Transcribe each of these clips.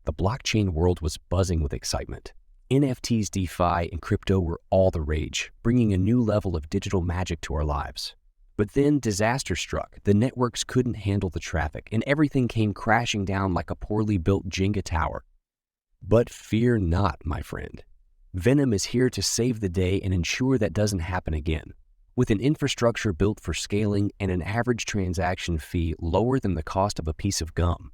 the blockchain world was buzzing with excitement. NFTs, DeFi, and crypto were all the rage, bringing a new level of digital magic to our lives. But then disaster struck. The networks couldn't handle the traffic, and everything came crashing down like a poorly built Jenga tower. But fear not, my friend. Venom is here to save the day and ensure that doesn't happen again. With an infrastructure built for scaling and an average transaction fee lower than the cost of a piece of gum,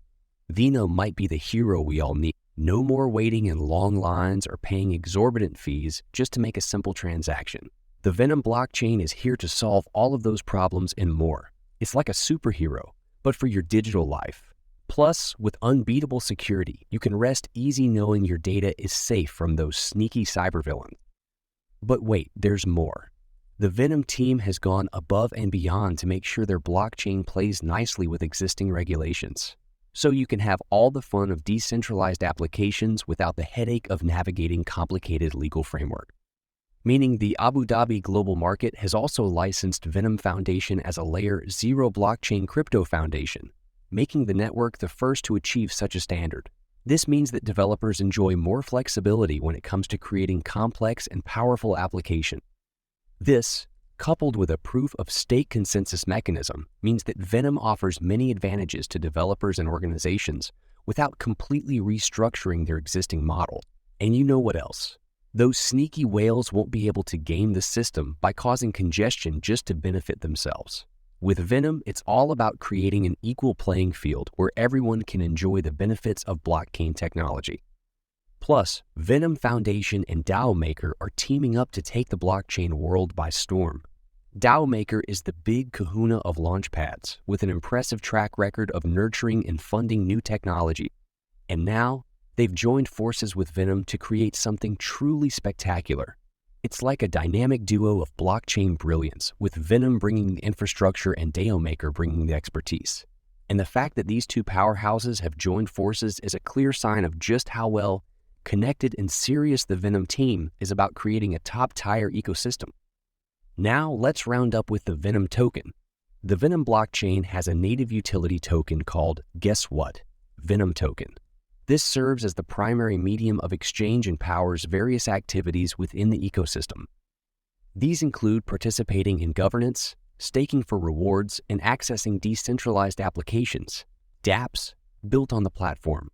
Venom might be the hero we all need. No more waiting in long lines or paying exorbitant fees just to make a simple transaction. The Venom blockchain is here to solve all of those problems and more. It's like a superhero, but for your digital life. Plus, with unbeatable security, you can rest easy knowing your data is safe from those sneaky cybervillains. But wait, there's more. The Venom team has gone above and beyond to make sure their blockchain plays nicely with existing regulations, so you can have all the fun of decentralized applications without the headache of navigating complicated legal framework. Meaning the Abu Dhabi global market has also licensed Venom Foundation as a layer-0 blockchain crypto foundation, making the network the first to achieve such a standard. This means that developers enjoy more flexibility when it comes to creating complex and powerful applications. This, coupled with a proof-of-stake consensus mechanism, means that Venom offers many advantages to developers and organizations without completely restructuring their existing model. And you know what else? Those sneaky whales won't be able to game the system by causing congestion just to benefit themselves. With Venom, it's all about creating an equal playing field where everyone can enjoy the benefits of blockchain technology. Plus, Venom Foundation and DAO Maker are teaming up to take the blockchain world by storm. DAO Maker is the big kahuna of launchpads, with an impressive track record of nurturing and funding new technology. And now, they've joined forces with Venom to create something truly spectacular. It's like a dynamic duo of blockchain brilliance, with Venom bringing the infrastructure and DAO Maker bringing the expertise. And the fact that these two powerhouses have joined forces is a clear sign of just how well connected and serious the Venom team is about creating a top-tier ecosystem. Now let's round up with the Venom Token. The Venom blockchain has a native utility token called, guess what? Venom Token. This serves as the primary medium of exchange and powers various activities within the ecosystem. These include participating in governance, staking for rewards, and accessing decentralized applications, dApps, built on the platform.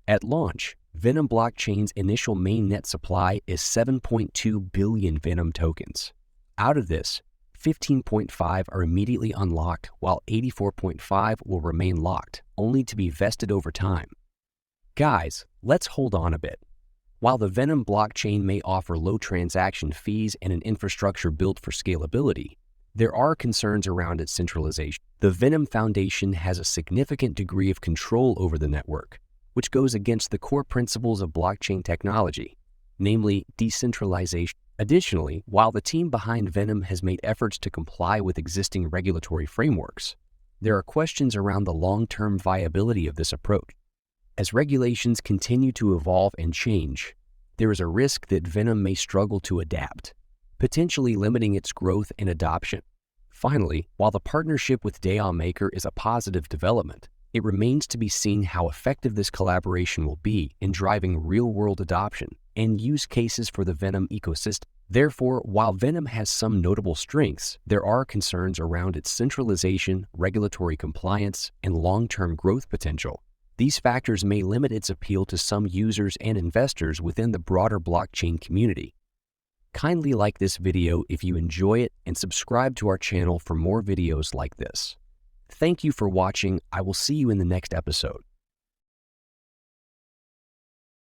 At launch, Venom Blockchain's initial mainnet supply is 7.2 billion Venom tokens. Out of this, 15.5 are immediately unlocked, while 84.5 will remain locked, only to be vested over time. Guys, let's hold on a bit. While the Venom blockchain may offer low transaction fees and an infrastructure built for scalability, there are concerns around its centralization. The Venom Foundation has a significant degree of control over the network, which goes against the core principles of blockchain technology, namely decentralization. Additionally, while the team behind Venom has made efforts to comply with existing regulatory frameworks, there are questions around the long-term viability of this approach. As regulations continue to evolve and change, there is a risk that Venom may struggle to adapt, potentially limiting its growth and adoption. Finally, while the partnership with DAO Maker is a positive development, it remains to be seen how effective this collaboration will be in driving real-world adoption and use cases for the Venom ecosystem. Therefore, while Venom has some notable strengths, there are concerns around its centralization, regulatory compliance, and long-term growth potential. These factors may limit its appeal to some users and investors within the broader blockchain community. Kindly like this video if you enjoy it and subscribe to our channel for more videos like this. Thank you for watching. I will see you in the next episode.